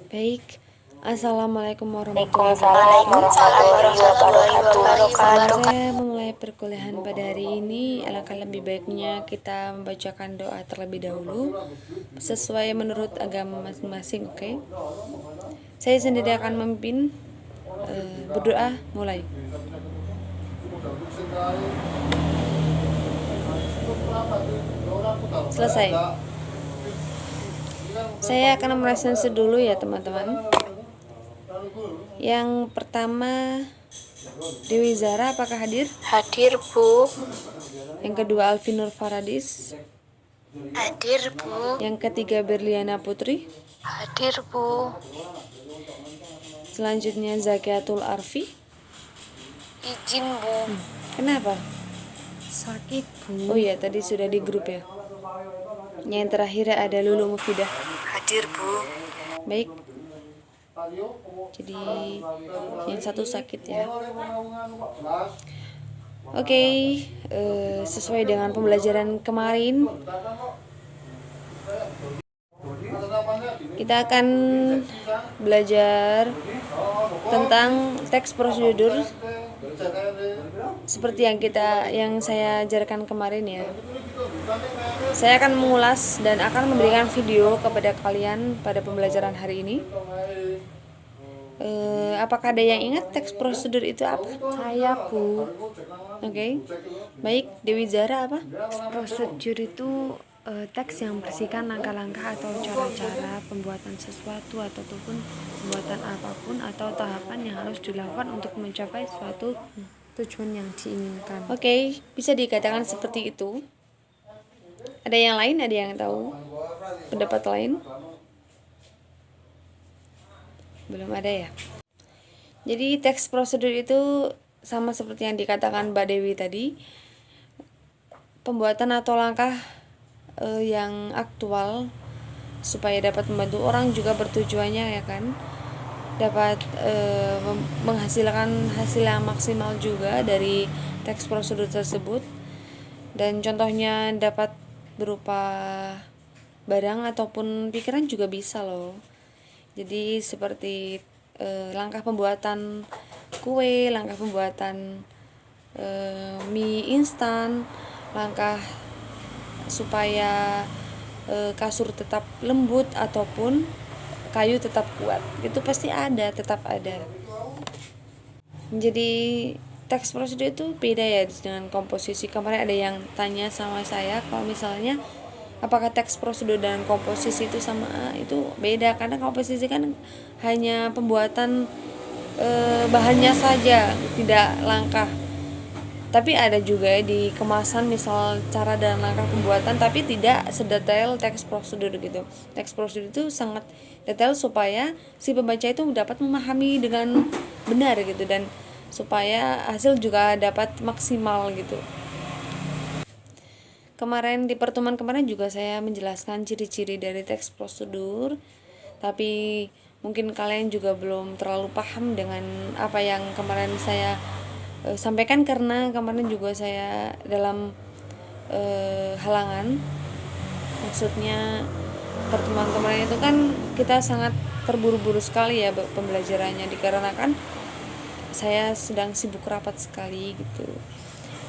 Baik, Assalamualaikum warahmatullahi Waalaikumsalam warahmatullahi wabarakatuh. Sebelum wabarakatuh. saya memulai perkuliahan pada hari ini, alangkah lebih baiknya kita membacakan doa terlebih dahulu sesuai menurut agama masing-masing, oke? Saya sendiri akan memimpin berdoa mulai. Selesai. Saya akan meresponsi dulu ya teman-teman. Yang pertama, Dewi Zara apakah hadir? Hadir, Bu. Yang kedua, Alvinur Faradis. Hadir, Bu. Yang ketiga, Berliana Putri. Hadir, Bu. Selanjutnya, Zakiatul Arfi. Izin, Bu. Kenapa? Sakit, Bu. Oh iya, tadi sudah di grup ya. Yang terakhir ada Lulu Mufidah. Hadir, Bu. Baik. Jadi yang satu sakit ya. Oke, sesuai dengan pembelajaran kemarin, kita akan belajar tentang teks prosedur seperti yang saya ajarkan kemarin ya. Saya akan mengulas dan akan memberikan video kepada kalian pada pembelajaran hari ini. Apakah ada yang ingat teks prosedur itu apa? Saya, Bu. Oke. Baik, Dewi Zara apa? Prosedur itu teks yang bersihkan langkah-langkah atau cara-cara pembuatan sesuatu ataupun pembuatan apapun atau tahapan yang harus dilakukan untuk mencapai suatu tujuan yang diinginkan. Oke, bisa dikatakan seperti itu. Ada yang lain? Ada yang tahu pendapat lain? Belum ada ya. Jadi teks prosedur itu sama seperti yang dikatakan Mbak Dewi tadi, pembuatan atau langkah yang aktual supaya dapat membantu orang juga bertujuannya ya kan, dapat menghasilkan hasil yang maksimal juga dari teks prosedur tersebut. Dan contohnya dapat berupa barang ataupun pikiran juga bisa loh. Jadi seperti langkah pembuatan kue, langkah pembuatan mie instan, langkah supaya kasur tetap lembut ataupun kayu tetap kuat. Itu pasti ada, tetap ada. Jadi teks prosedur itu beda ya dengan komposisi. Kemarin ada yang tanya sama saya kalau misalnya apakah teks prosedur dan komposisi itu sama? Itu beda, karena komposisi kan hanya pembuatan bahannya saja, tidak langkah. Tapi ada juga di kemasan misal cara dan langkah pembuatan, tapi tidak sedetail teks prosedur gitu. Teks prosedur itu sangat detail supaya si pembaca itu dapat memahami dengan benar gitu, dan supaya hasil juga dapat maksimal gitu. Kemarin di pertemuan kemarin juga saya menjelaskan ciri-ciri dari teks prosedur, tapi mungkin kalian juga belum terlalu paham dengan apa yang kemarin saya sampaikan, karena kemarin juga saya dalam halangan. Maksudnya pertemuan kemarin itu kan kita sangat terburu-buru sekali ya pembelajarannya, dikarenakan saya sedang sibuk rapat sekali gitu.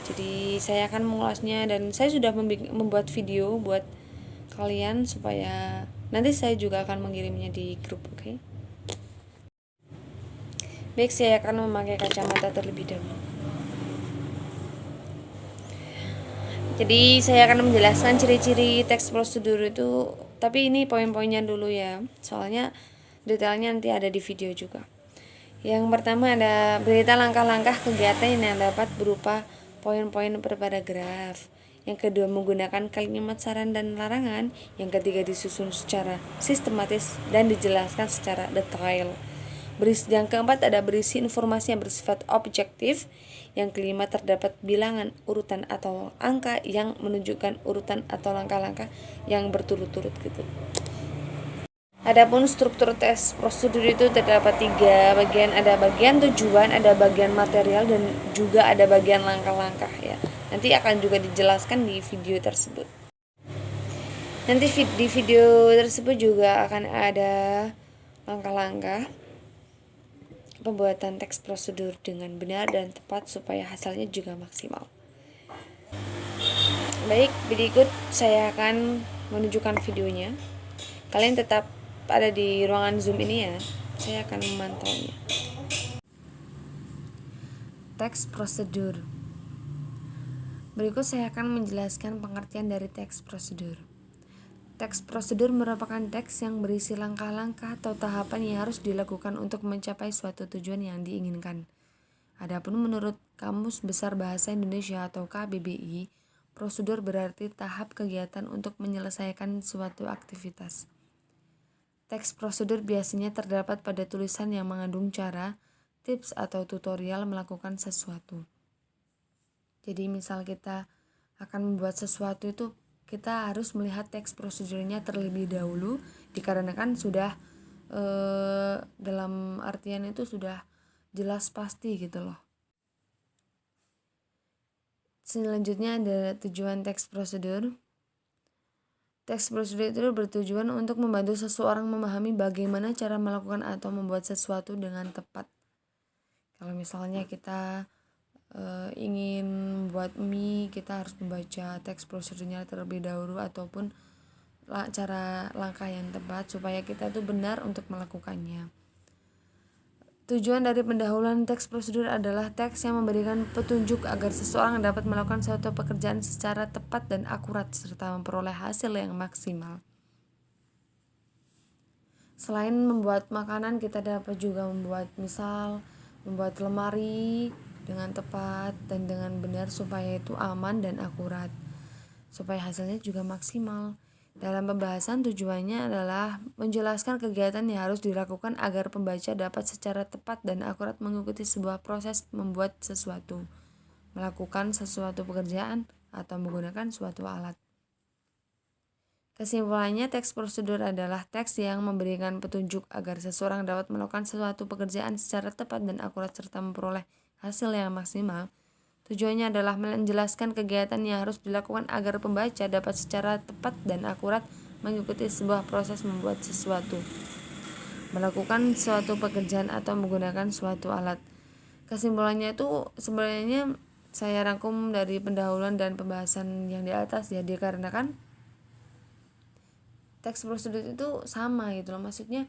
Jadi saya akan mengulasnya dan saya sudah membuat video buat kalian supaya nanti saya juga akan mengirimnya di grup, oke? Baik, saya akan memakai kacamata terlebih dahulu. Jadi saya akan menjelaskan ciri-ciri teks prosedur itu, tapi ini poin-poinnya dulu ya, soalnya detailnya nanti ada di video juga. Yang pertama ada berita langkah-langkah kegiatan yang dapat berupa poin-poin per paragraf. Yang kedua menggunakan kalimat saran dan larangan. Yang ketiga disusun secara sistematis dan dijelaskan secara detail. Yang keempat ada berisi informasi yang bersifat objektif. Yang kelima terdapat bilangan, urutan atau angka yang menunjukkan urutan atau langkah-langkah yang berturut-turut gitu. Adapun struktur tes prosedur itu terdapat 3 bagian, ada bagian tujuan, ada bagian material, dan juga ada bagian langkah-langkah ya. Nanti akan juga dijelaskan di video tersebut. Nanti di video tersebut juga akan ada langkah-langkah pembuatan teks prosedur dengan benar dan tepat supaya hasilnya juga maksimal. Baik, berikut saya akan menunjukkan videonya. Kalian tetap ada di ruangan Zoom ini ya. Saya akan memantaunya. Teks prosedur. Berikut saya akan menjelaskan pengertian dari teks prosedur. Teks prosedur merupakan teks yang berisi langkah-langkah atau tahapan yang harus dilakukan untuk mencapai suatu tujuan yang diinginkan. Adapun menurut Kamus Besar Bahasa Indonesia atau KBBI, prosedur berarti tahap kegiatan untuk menyelesaikan suatu aktivitas. Teks prosedur biasanya terdapat pada tulisan yang mengandung cara, tips atau tutorial melakukan sesuatu. Jadi misal kita akan membuat sesuatu itu kita harus melihat teks prosedurnya terlebih dahulu, dikarenakan sudah dalam artian itu sudah jelas pasti gitu loh. Selanjutnya ada tujuan teks prosedur. Teks prosedur itu bertujuan untuk membantu seseorang memahami bagaimana cara melakukan atau membuat sesuatu dengan tepat. Kalau misalnya kita ingin buat mie, kita harus membaca teks prosedurnya terlebih dahulu ataupun cara langkah yang tepat supaya kita itu benar untuk melakukannya. Tujuan dari pendahuluan teks prosedur adalah teks yang memberikan petunjuk agar seseorang dapat melakukan suatu pekerjaan secara tepat dan akurat serta memperoleh hasil yang maksimal. Selain membuat makanan, kita dapat juga membuat membuat lemari dengan tepat dan dengan benar supaya itu aman dan akurat, supaya hasilnya juga maksimal. Dalam pembahasan tujuannya adalah menjelaskan kegiatan yang harus dilakukan agar pembaca dapat secara tepat dan akurat mengikuti sebuah proses membuat sesuatu, melakukan sesuatu pekerjaan, atau menggunakan suatu alat. Kesimpulannya, teks prosedur adalah teks yang memberikan petunjuk agar seseorang dapat melakukan suatu pekerjaan secara tepat dan akurat serta memperoleh hasil yang maksimal. Tujuannya adalah menjelaskan kegiatan yang harus dilakukan agar pembaca dapat secara tepat dan akurat mengikuti sebuah proses membuat sesuatu, melakukan suatu pekerjaan atau menggunakan suatu alat. Kesimpulannya itu sebenarnya saya rangkum dari pendahuluan dan pembahasan yang di atas ya, dikarenakan teks prosedur itu sama gitu loh, maksudnya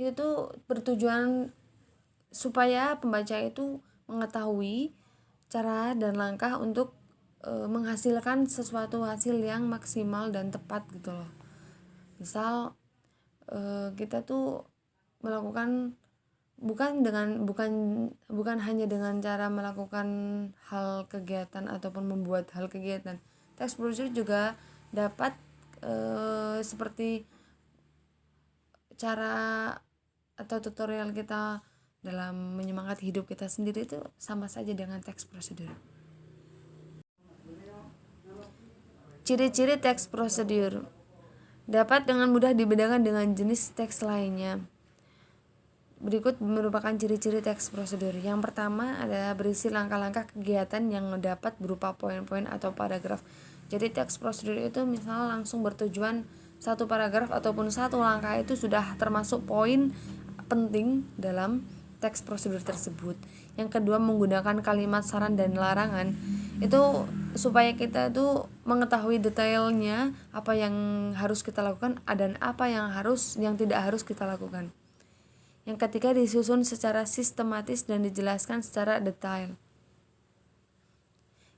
itu tuh bertujuan supaya pembaca itu mengetahui cara dan langkah untuk menghasilkan sesuatu hasil yang maksimal dan tepat gitu loh. Misal kita tuh melakukan bukan hanya dengan cara melakukan hal kegiatan ataupun membuat hal kegiatan. Teks prosedur juga dapat seperti cara atau tutorial kita dalam menyemangati hidup kita sendiri, itu sama saja dengan teks prosedur. Ciri-ciri teks prosedur dapat dengan mudah dibedakan dengan jenis teks lainnya. Berikut merupakan ciri-ciri teks prosedur. Yang pertama adalah berisi langkah-langkah kegiatan yang dapat berupa poin-poin atau paragraf. Jadi teks prosedur itu misalnya langsung bertujuan satu paragraf ataupun satu langkah itu sudah termasuk poin penting dalam teks prosedur tersebut. Yang kedua, menggunakan kalimat saran dan larangan itu supaya kita itu mengetahui detailnya apa yang harus kita lakukan dan apa yang tidak harus kita lakukan. Yang ketiga, disusun secara sistematis dan dijelaskan secara detail.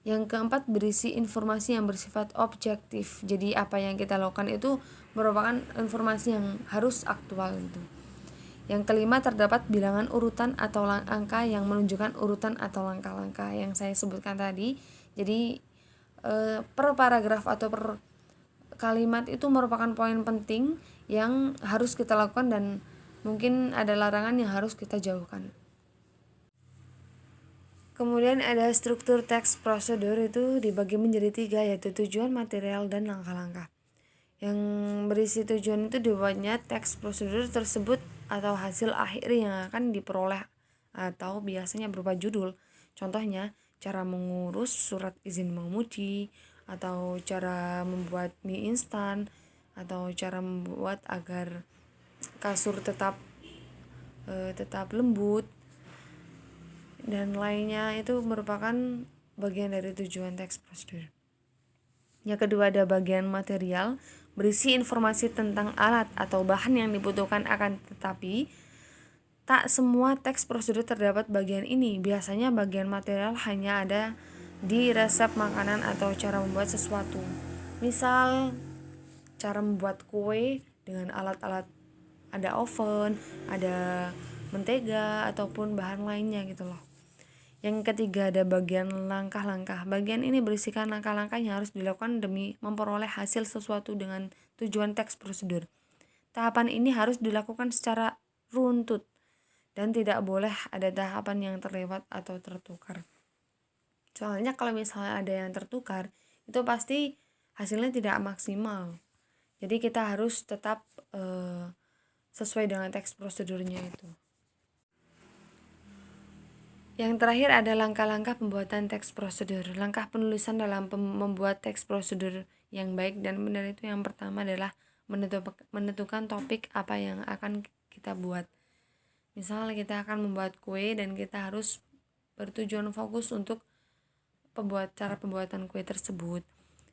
Yang keempat, berisi informasi yang bersifat objektif. Jadi apa yang kita lakukan itu merupakan informasi yang harus aktual itu. Yang kelima, terdapat bilangan urutan atau angka yang menunjukkan urutan atau langkah-langkah yang saya sebutkan tadi. Jadi per paragraf atau per kalimat itu merupakan poin penting yang harus kita lakukan dan mungkin ada larangan yang harus kita jauhkan. Kemudian ada struktur teks prosedur, itu dibagi menjadi 3, yaitu tujuan, material, dan langkah-langkah. Yang berisi tujuan itu dibuatnya teks prosedur tersebut atau hasil akhir yang akan diperoleh atau biasanya berupa judul. Contohnya, cara mengurus surat izin mengemudi, atau cara membuat mie instan, atau cara membuat agar kasur tetap lembut dan lainnya, itu merupakan bagian dari tujuan teks prosedur. Yang kedua ada bagian material, berisi informasi tentang alat atau bahan yang dibutuhkan, akan tetapi tak semua teks prosedur terdapat bagian ini. Biasanya bagian material hanya ada di resep makanan atau cara membuat sesuatu. Misal cara membuat kue dengan alat-alat, ada oven, ada mentega ataupun bahan lainnya gitu loh. Yang ketiga ada bagian langkah-langkah. Bagian ini berisikan langkah-langkah yang harus dilakukan demi memperoleh hasil sesuatu dengan tujuan teks prosedur. Tahapan ini harus dilakukan secara runtut dan tidak boleh ada tahapan yang terlewat atau tertukar. Soalnya kalau misalnya ada yang tertukar, itu pasti hasilnya tidak maksimal. Jadi kita harus tetap sesuai dengan teks prosedurnya itu. Yang terakhir ada langkah-langkah pembuatan teks prosedur. Langkah penulisan dalam membuat teks prosedur yang baik dan benar itu yang pertama adalah menentukan topik apa yang akan kita buat. Misalnya kita akan membuat kue dan kita harus bertujuan fokus untuk cara pembuatan kue tersebut.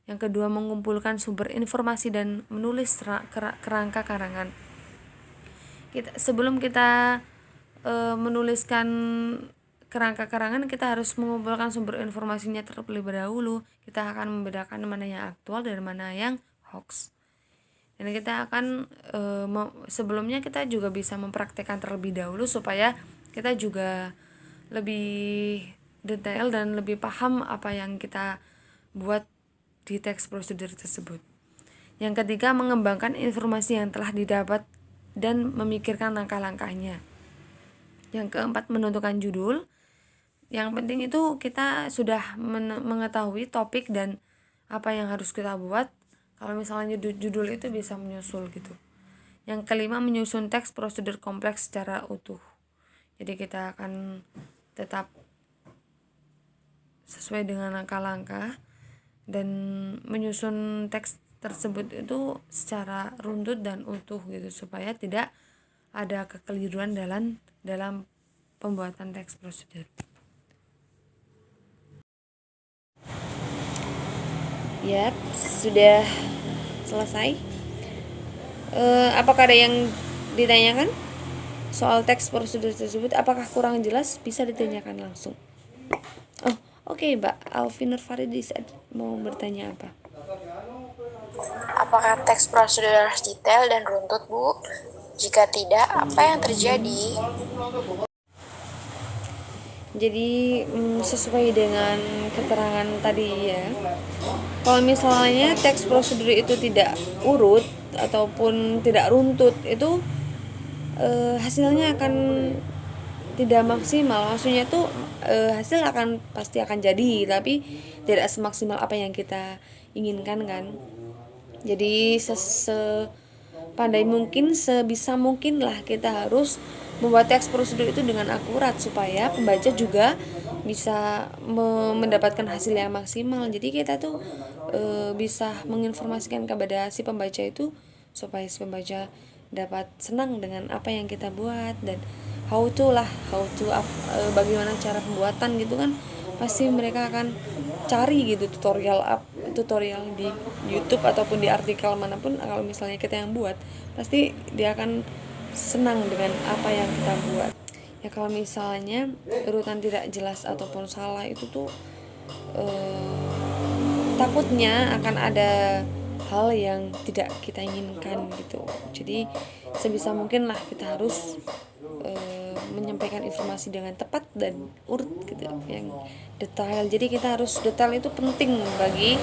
Yang kedua, mengumpulkan sumber informasi dan menulis kerangka karangan. Sebelum kita menuliskan kerangka karangan, kita harus mengumpulkan sumber informasinya terlebih dahulu. Kita akan membedakan mana yang aktual dan mana yang hoax. Dan kita akan sebelumnya kita juga bisa mempraktekkan terlebih dahulu supaya kita juga lebih detail dan lebih paham apa yang kita buat di teks prosedur tersebut. Yang ketiga, mengembangkan informasi yang telah didapat dan memikirkan langkah-langkahnya. Yang keempat, menentukan judul. Yang penting itu kita sudah mengetahui topik dan apa yang harus kita buat. Kalau misalnya judul itu bisa menyusul gitu. Yang kelima, menyusun teks prosedur kompleks secara utuh. Jadi kita akan tetap sesuai dengan langkah-langkah dan menyusun teks tersebut itu secara runtut dan utuh gitu, supaya tidak ada kekeliruan dalam pembuatan teks prosedur. Yap, sudah selesai. Apakah ada yang ditanyakan soal teks prosedur tersebut? Apakah kurang jelas? Bisa ditanyakan langsung. Oh, oke, Mbak Alvinur Faridis mau bertanya apa? Apakah teks prosedur harus detail dan runtut, Bu? Jika tidak, apa yang terjadi? Jadi sesuai dengan keterangan tadi ya, kalau misalnya teks prosedur itu tidak urut ataupun tidak runtut, itu hasilnya akan tidak maksimal. Maksudnya tuh hasil pasti akan jadi, tapi tidak semaksimal apa yang kita inginkan kan. Jadi sepandai mungkin, sebisa mungkin lah kita harus membuat teks prosedur itu dengan akurat supaya pembaca juga bisa mendapatkan hasil yang maksimal. Jadi kita tuh bisa menginformasikan kepada si pembaca itu supaya si pembaca dapat senang dengan apa yang kita buat, dan bagaimana cara pembuatan gitu kan, pasti mereka akan cari gitu tutorial di YouTube ataupun di artikel manapun. Kalau misalnya kita yang buat, pasti dia akan senang dengan apa yang kita buat. Ya kalau misalnya urutan tidak jelas ataupun salah, itu tuh takutnya akan ada hal yang tidak kita inginkan gitu. Jadi sebisa mungkin lah kita harus menyampaikan informasi dengan tepat dan urut gitu, yang detail. Jadi kita harus detail, itu penting bagi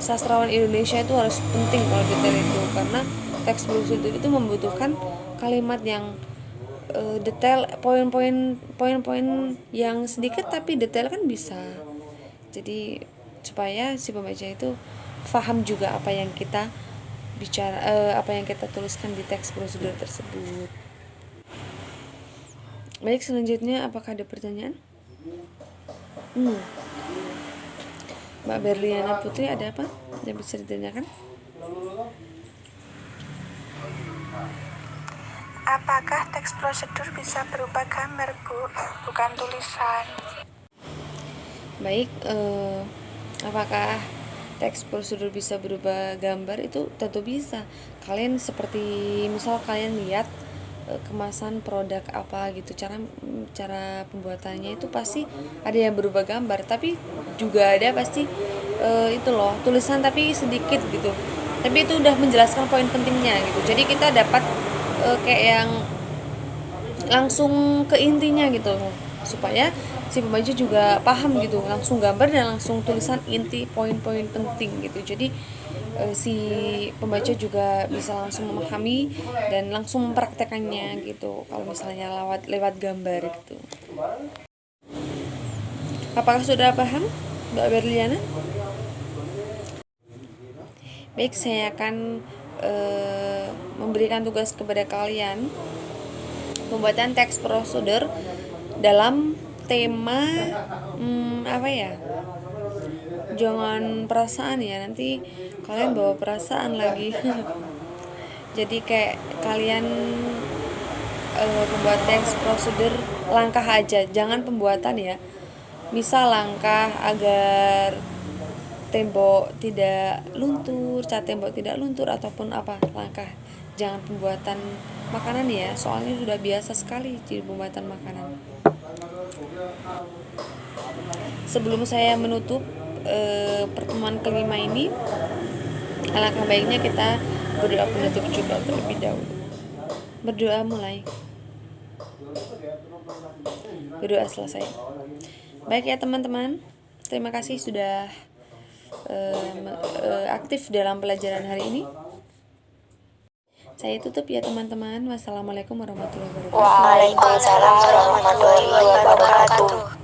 sastrawan Indonesia, itu harus penting kalau detail itu, karena teks prosedur itu membutuhkan kalimat yang detail, poin-poin yang sedikit tapi detail kan bisa. Jadi supaya si pembaca itu paham juga apa yang kita apa yang kita tuliskan di teks prosedur tersebut. Baik, selanjutnya apakah ada pertanyaan? Mbak Berliana Putri, ada apa yang bisa ditanyakan? Apakah teks prosedur bisa berupa gambar, Bu, bukan tulisan? Baik, apakah teks prosedur bisa berubah gambar? Itu tentu bisa. Kalian seperti misal kalian lihat kemasan produk apa gitu, cara pembuatannya itu pasti ada yang berubah gambar, tapi juga ada pasti itu loh tulisan tapi sedikit gitu. Tapi itu udah menjelaskan poin pentingnya gitu. Jadi kita dapat kayak yang langsung ke intinya gitu, supaya si pembaca juga paham gitu, langsung gambar dan langsung tulisan inti poin-poin penting gitu. Jadi si pembaca juga bisa langsung memahami dan langsung mempraktekannya gitu kalau misalnya lewat gambar gitu. Apakah sudah paham, Mbak Berliana? Baik, saya akan memberikan tugas kepada kalian pembuatan teks prosedur dalam tema apa ya? Jangan perasaan ya, nanti kalian bawa perasaan lagi. Jadi kayak kalian membuat teks prosedur langkah aja, jangan pembuatan ya. Misal langkah agar tembok tidak luntur, cat tembok tidak luntur, ataupun apa langkah. Jangan pembuatan makanan ya, soalnya sudah biasa sekali di pembuatan makanan. Sebelum saya menutup pertemuan kelima ini, alangkah baiknya kita berdoa penutup juga terlebih dahulu. Berdoa mulai. Berdoa selesai. Baik ya teman-teman, terima kasih sudah aktif dalam pelajaran hari ini. Saya tutup ya teman-teman. Wassalamualaikum warahmatullahi wabarakatuh. Waalaikumsalam warahmatullahi wabarakatuh.